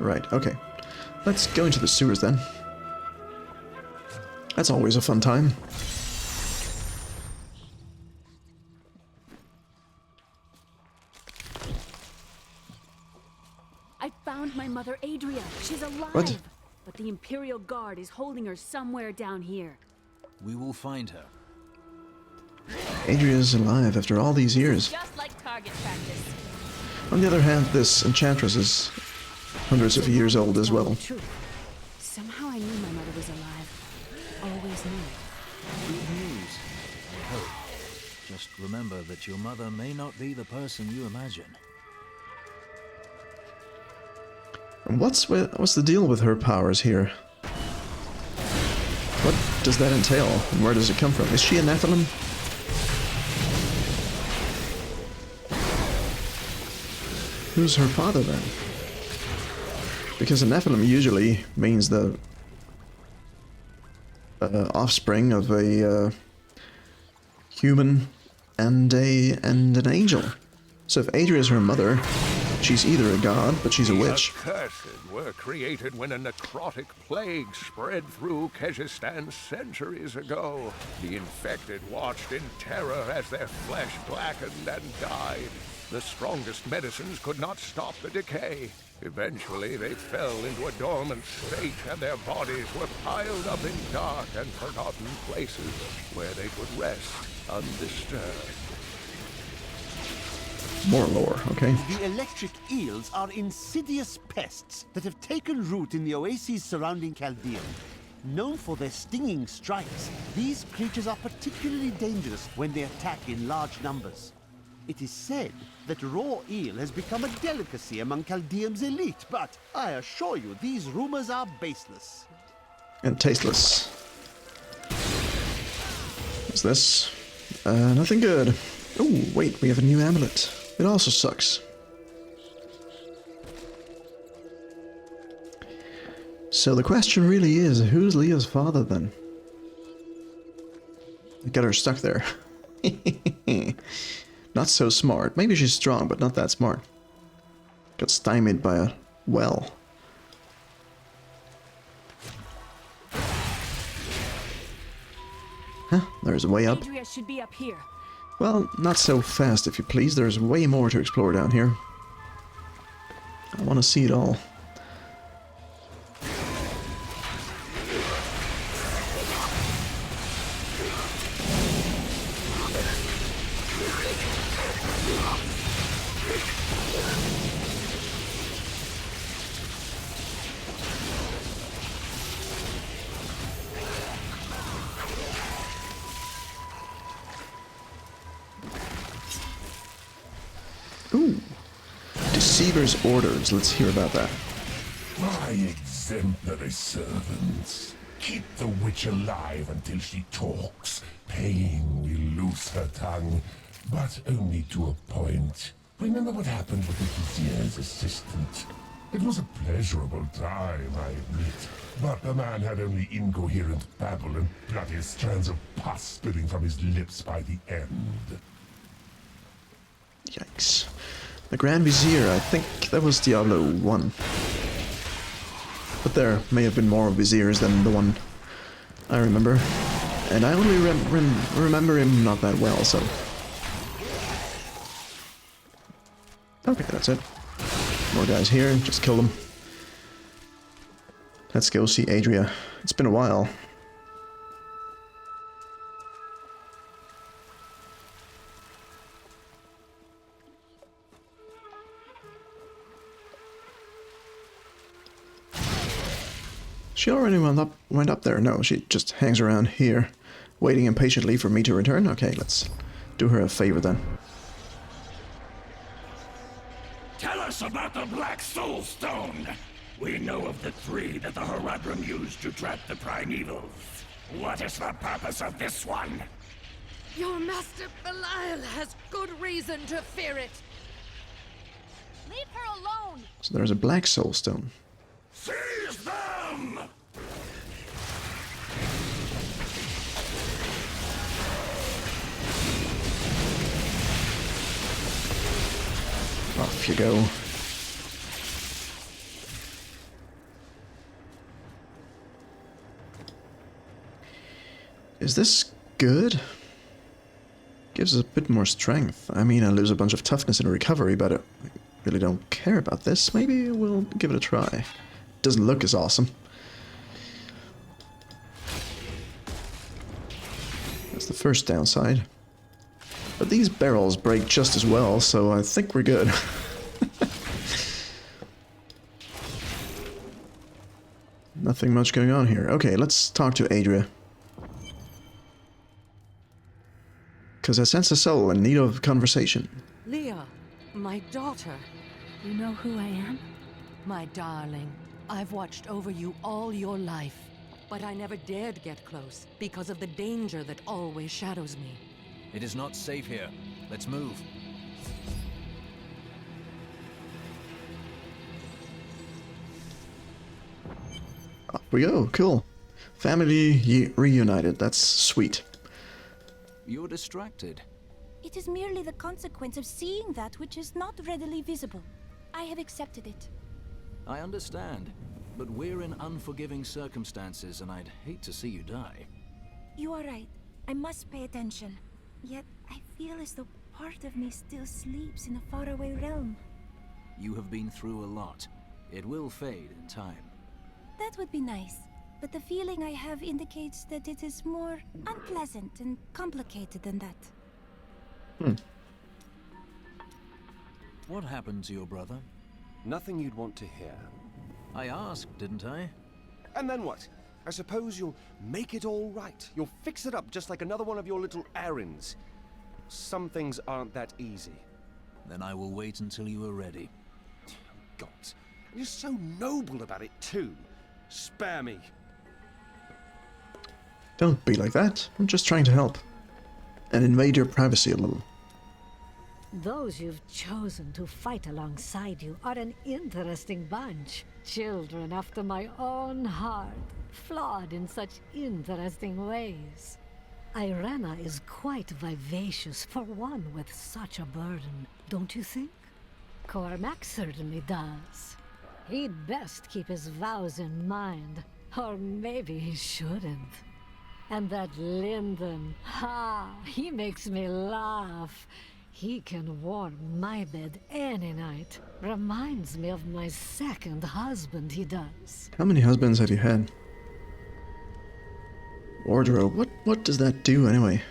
Right, okay. Let's go into the sewers then. That's always a fun time. I found my mother Adria. She's alive. What? But the Imperial Guard is holding her somewhere down here. We will find her. Adria's alive after all these years. Just like target practice. On the other hand, this enchantress is hundreds of years old as well. Somehow I knew my mother was alive. Always knew. Good news, I hope. Just remember that your mother may not be the person you imagine. And what's the deal with her powers here? What does that entail, and where does it come from? Is she a Nephilim? Who's her father then? Because a Nephilim usually means the offspring of a human and an angel. So if Adria is her mother, she's either a god, but she's a witch. The accursed were created when a necrotic plague spread through Kyrgyzstan centuries ago. The infected watched in terror as their flesh blackened and died. The strongest medicines could not stop the decay. Eventually, they fell into a dormant state, and their bodies were piled up in dark and forgotten places where they could rest undisturbed. More lore, okay. The electric eels are insidious pests that have taken root in the oases surrounding Chaldean. Known for their stinging strikes, these creatures are particularly dangerous when they attack in large numbers. It is said that raw eel has become a delicacy among Chaldean's elite, but I assure you these rumors are baseless. And tasteless. What's this? Nothing good. Oh, wait, we have a new amulet. It also sucks. So the question really is, who's Leah's father then? I got her stuck there. Not so smart. Maybe she's strong, but not that smart. Got stymied by a well. Huh, there's a way up. Adria should be up here. Well, not so fast if you please. There's way more to explore down here. I want to see it all. Ooh. Deceiver's orders. Let's hear about that. My exemplary servants. Keep the witch alive until she talks. Pain will loose her tongue, but only to a point. Remember what happened with the vizier's assistant? It was a pleasurable time, I admit. But the man had only incoherent babble and bloody strands of pus spilling from his lips by the end. Yikes. The Grand Vizier, I think that was Diablo I. But there may have been more Viziers than the one I remember. And I only remember him not that well, so... Okay, that's it. More guys here, just kill them. Let's go see Adria. It's been a while. She already went up there. No, she just hangs around here, waiting impatiently for me to return. Okay, let's do her a favor then. Tell us about the Black Soul Stone. We know of the three that the Horadrim used to trap the Primevals. What is the purpose of this one? Your master Belial has good reason to fear it. Leave her alone! So there's a Black Soul Stone. Seize them! Off you go. Is this good? Gives us a bit more strength. I mean, I lose a bunch of toughness in recovery, but I really don't care about this. Maybe we'll give it a try. Doesn't look as awesome. That's the first downside. But these barrels break just as well, so I think we're good. Nothing much going on here. Okay, let's talk to Adria. Because I sense a soul in need of conversation. Leah, my daughter. You know who I am? My darling, I've watched over you all your life, but I never dared get close because of the danger that always shadows me. It is not safe here. Let's move. Up we go, cool. Family reunited, that's sweet. You're distracted. It is merely the consequence of seeing that which is not readily visible. I have accepted it. I understand, but we're in unforgiving circumstances and I'd hate to see you die. You are right. I must pay attention. Yet, I feel as though part of me still sleeps in a faraway realm. You have been through a lot. It will fade in time. That would be nice. But the feeling I have indicates that it is more unpleasant and complicated than that. What happened to your brother? Nothing you'd want to hear. I asked, didn't I? And then what? I suppose you'll make it all right. You'll fix it up just like another one of your little errands. Some things aren't that easy. Then I will wait until you are ready. God, you're so noble about it too. Spare me. Don't be like that. I'm just trying to help. And invade your privacy a little. Those you've chosen to fight alongside you are an interesting bunch. Children after my own heart, flawed in such interesting ways. Irena is quite vivacious for one with such a burden, don't you think? Cormac certainly does. He'd best keep his vows in mind, or maybe he shouldn't. And that Lyndon, he makes me laugh. He can warm my bed any night. Reminds me of my second husband, he does. How many husbands have you had? Wardrobe, what does that do anyway?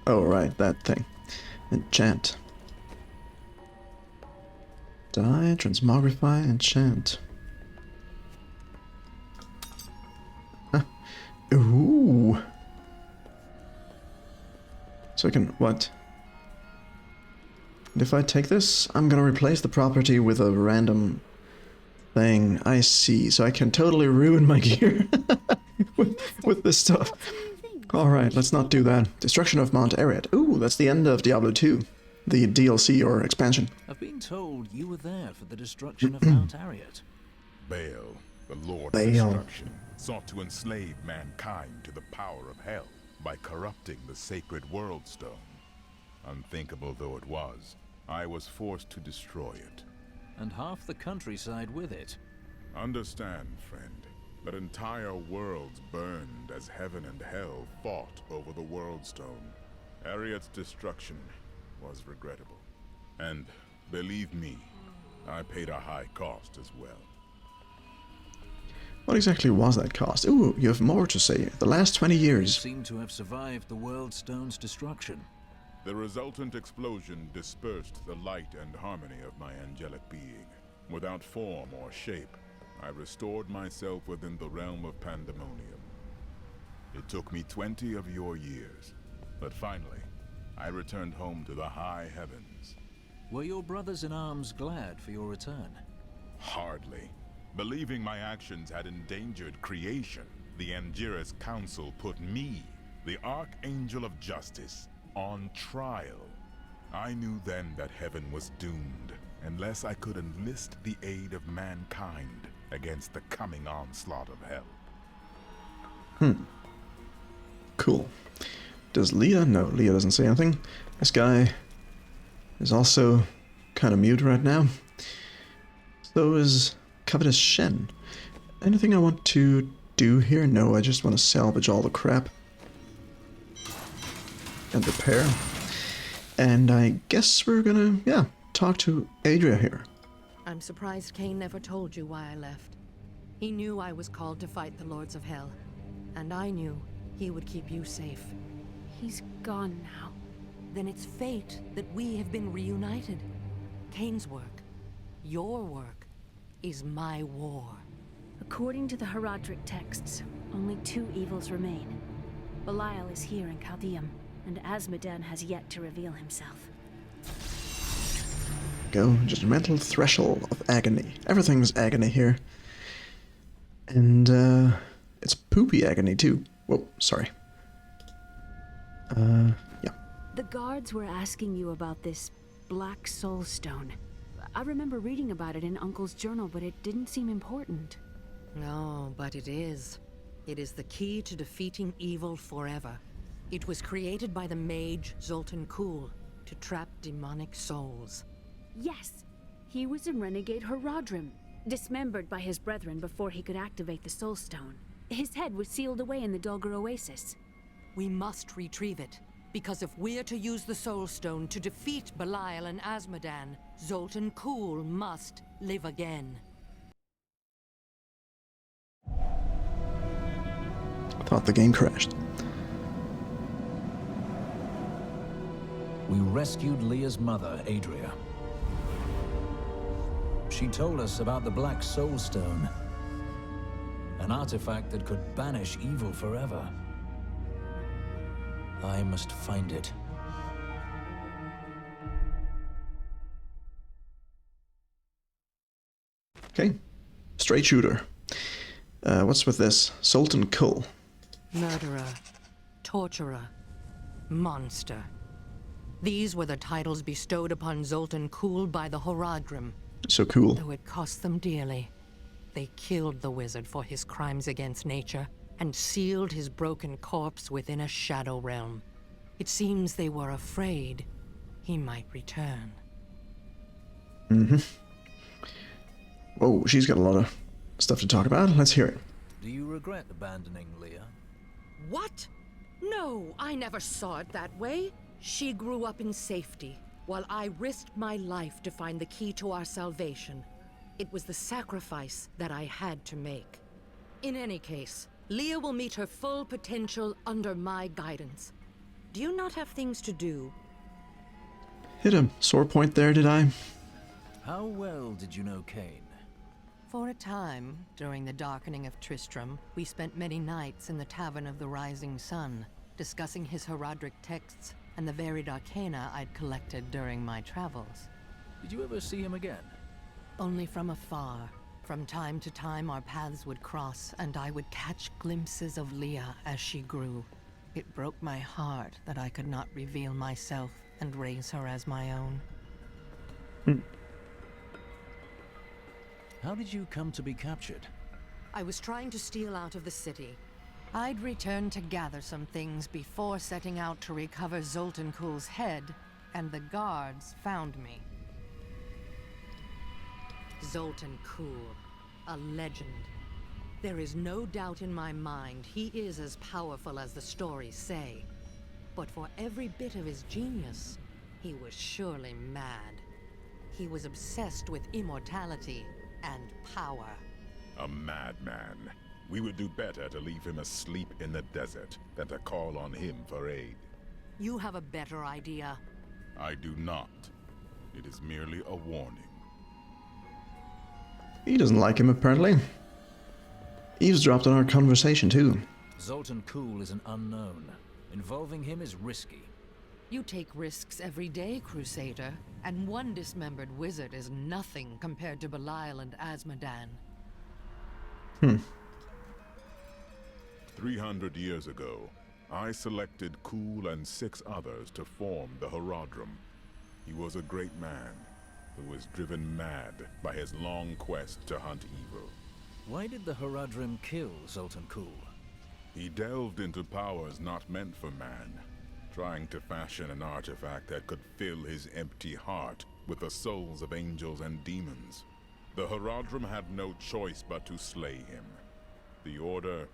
Oh right, that thing. Enchant. Die, transmogrify, enchant. Huh. Ooh. So I can, what? And if I take this, I'm gonna replace the property with a random thing. I see, so I can totally ruin my gear with this stuff. Alright, let's not do that. Destruction of Mount Arreat. Ooh, that's the end of Diablo II. The DLC or expansion. I've been told you were there for the destruction of Mount Arreat. Baal, the Lord Baal. of Destruction, sought to enslave mankind to the power of hell by corrupting the sacred World Stone. Unthinkable though it was, I was forced to destroy it. And half the countryside with it. Understand, friend, that entire worlds burned as heaven and hell fought over the World Stone. Arreat's destruction was regrettable. And believe me, I paid a high cost as well. What exactly was that cost? Ooh, you have more to say. The last 20 You years. seem to have survived the World Stone's destruction. The resultant explosion dispersed the light and harmony of my angelic being. Without form or shape, I restored myself within the realm of pandemonium. It took me 20 of your years, but finally, I returned home to the high heavens. Were your brothers in arms glad for your return? Hardly. Believing my actions had endangered creation, the Angiras Council put me, the Archangel of Justice, on trial. I knew then that heaven was doomed, unless I could enlist the aid of mankind against the coming onslaught of hell. Cool. Does Leah? No, Leah doesn't say anything. This guy is also kind of mute right now. So is Covetous Shen. Anything I want to do here? No, I just want to salvage all the crap. and repair. And I guess we're gonna, yeah, talk to Adria here. I'm surprised Cain never told you why I left. He knew I was called to fight the Lords of Hell, and I knew he would keep you safe. He's gone now. Then it's fate that we have been reunited. Cain's work, your work, is my war. According to the Herodric texts, only 2 evils remain. Belial is here in Chaldeum, and Azmodan has yet to reveal himself. Go, just a mental threshold of agony. Everything's agony here. And, it's poopy agony, too. Whoa, sorry. Yeah. The guards were asking you about this Black Soul Stone. I remember reading about it in Uncle's journal, but it didn't seem important. No, but it is. It is the key to defeating evil forever. It was created by the mage Zoltan Kuhl to trap demonic souls. Yes, he was in Renegade Herodrim, dismembered by his brethren before he could activate the Soul Stone. His head was sealed away in the Dulgar Oasis. We must retrieve it, because if we're to use the Soul Stone to defeat Belial and Azmodan, Zoltan Kuhl must live again. I thought the game crashed. We rescued Leah's mother, Adria. She told us about the Black Soul Stone, an artifact that could banish evil forever. I must find it. Okay. Straight shooter. What's with this? Zoltan Kuhl. Murderer, torturer, monster. These were the titles bestowed upon Zoltan Kuhl by the Herodrim. So cool. Though it cost them dearly. They killed the wizard for his crimes against nature and sealed his broken corpse within a shadow realm. It seems they were afraid he might return. Mm-hmm. Whoa, she's got a lot of stuff to talk about. Let's hear it. Do you regret abandoning Leah? What? No, I never saw it that way. She grew up in safety, while I risked my life to find the key to our salvation. It was the sacrifice that I had to make. In any case, Leah will meet her full potential under my guidance. Do you not have things to do? Hit a sore point there, did I? How well did you know Cain? For a time, during the darkening of Tristram, we spent many nights in the Tavern of the Rising Sun, discussing his Herodric texts and the varied arcana I'd collected during my travels. Did you ever see him again? Only from afar. From time to time our paths would cross, and I would catch glimpses of Leah as she grew. It broke my heart that I could not reveal myself and raise her as my own. How did you come to be captured? I was trying to steal out of the city. I'd returned to gather some things before setting out to recover Zoltan Kuhl's head, and the guards found me. Zoltan Kuhl, a legend. There is no doubt in my mind he is as powerful as the stories say. But for every bit of his genius, he was surely mad. He was obsessed with immortality and power. A madman. We would do better to leave him asleep in the desert than to call on him for aid. You have a better idea. I do not. It is merely a warning. He doesn't like him, apparently. Eavesdropped on our conversation, too. Zoltan Kuhl is an unknown. Involving him is risky. You take risks every day, Crusader, and one dismembered wizard is nothing compared to Belial and Azmodan. 300 years ago, I selected Kuhl and 6 others to form the Herodrim. He was a great man who was driven mad by his long quest to hunt evil. Why did the Herodrim kill Zoltan Kuhl? He delved into powers not meant for man, trying to fashion an artifact that could fill his empty heart with the souls of angels and demons. The Herodrim had no choice but to slay him. The Order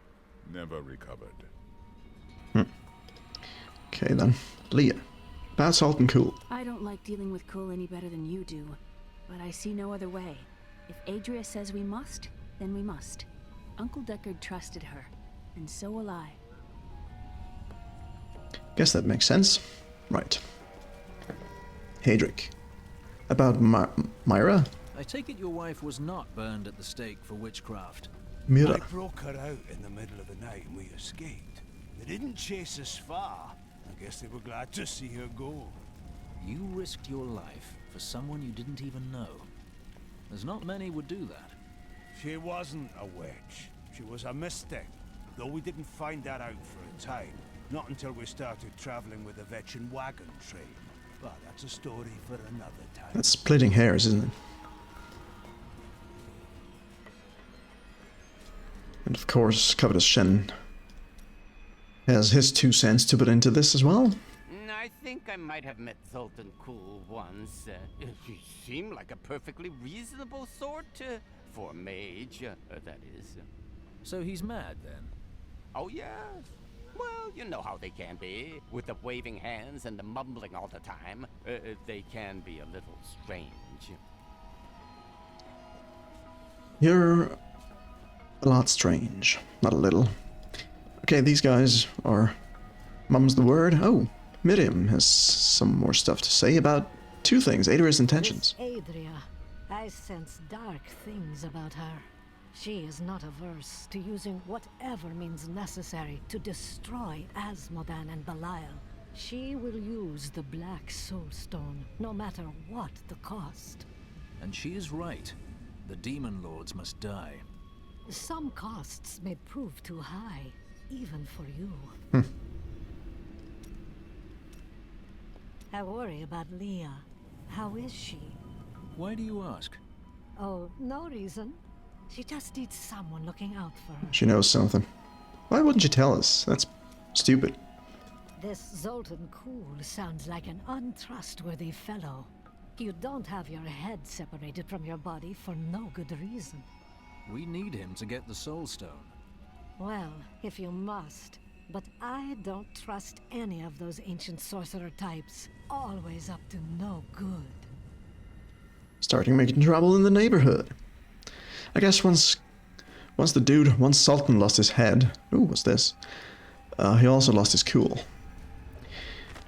never recovered. Okay then. Leah. Bad, salt, and cool. I don't like dealing with Cole any better than you do, but I see no other way. If Adria says we must, then we must. Uncle Deckard trusted her, and so will I. Guess that makes sense. Right. Hadric. About Myra? I take it your wife was not burned at the stake for witchcraft. Mira. I broke her out in the middle of the night and we escaped. They didn't chase us far. I guess they were glad to see her go. You risked your life for someone you didn't even know. There's not many would do that. She wasn't a witch. She was a mystic. Though we didn't find that out for a time. Not until we started traveling with the Vetchin wagon train. But that's a story for another time. That's splitting hairs, isn't it? And of course, Covetous Shen has his 2 cents to put into this as well. I think I might have met Zoltan Cool once. He seemed like a perfectly reasonable sort for a mage, that is. So he's mad, then? Oh, yes. Well, you know how they can be. With the waving hands and the mumbling all the time. They can be a little strange. You're a lot strange. Not a little. Okay, these guys are... Mum's the word. Oh, Miriam has some more stuff to say about 2 things. Adria's intentions. This Adria, I sense dark things about her. She is not averse to using whatever means necessary to destroy Asmodan and Belial. She will use the Black Soulstone, no matter what the cost. And she is right. The Demon Lords must die. Some costs may prove too high, even for you. I worry about Leah. How is she? Why do you ask? Oh, no reason. She just needs someone looking out for her. She knows something. Why wouldn't you tell us? That's stupid. This Zoltan Cool sounds like an untrustworthy fellow. You don't have your head separated from your body for no good reason. We need him to get the Soul Stone. Well, if you must. But I don't trust any of those ancient sorcerer types. Always up to no good. Starting making trouble in the neighborhood. I guess once Sultan lost his head... Ooh, what's this? He also lost his cool.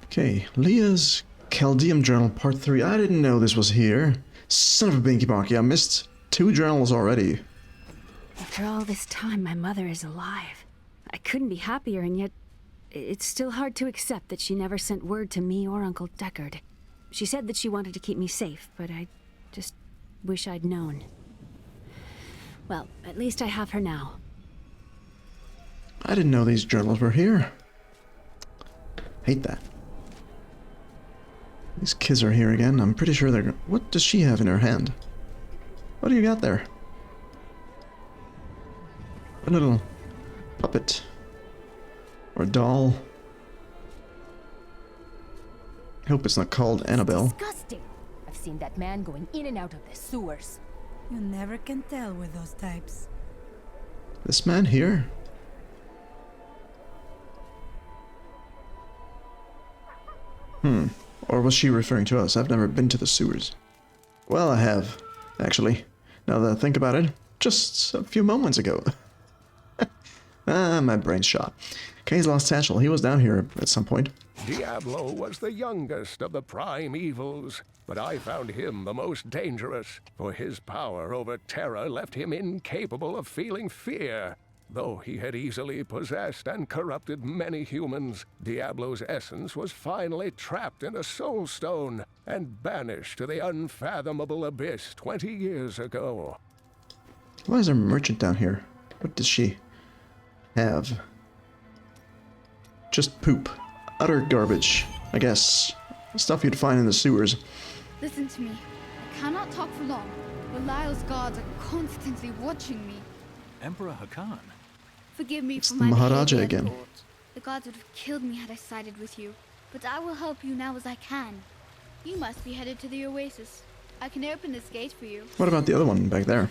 Okay, Leah's Chaldeum Journal Part 3. I didn't know this was here. Son of a binky bonky, I missed 2 journals already. After all this time, my mother is alive. I couldn't be happier, and yet it's still hard to accept that she never sent word to me or Uncle Deckard. She said that she wanted to keep me safe, but I just wish I'd known. Well, at least I have her now. I didn't know these journals were here. Hate that. These kids are here again. I'm pretty sure they're... What does she have in her hand? What do you got there? A little puppet. Or doll. I hope it's not called Annabelle. Disgusting. I've seen that man going in and out of the sewers. You never can tell with those types. This man here? Or was she referring to us? I've never been to the sewers. Well, I have, actually. Now that I think about it, just a few moments ago. My brain's shot. Kay's lost satchel. He was down here at some point. Diablo was the youngest of the prime evils, but I found him the most dangerous, for his power over Terra left him incapable of feeling fear. Though he had easily possessed and corrupted many humans, Diablo's essence was finally trapped in a soul stone and banished to the unfathomable abyss 20 years ago. Why is there a merchant down here? What does she have? Just poop. Utter garbage, I guess. Stuff you'd find in the sewers. Listen to me. I cannot talk for long. Belial's guards are constantly watching me. Emperor Hakan? Forgive me It's for the my Maharaja behavior at again. court. The gods would have killed me had I sided with you. But I will help you now as I can. You must be headed to the oasis. I can open this gate for you. What about the other one back there?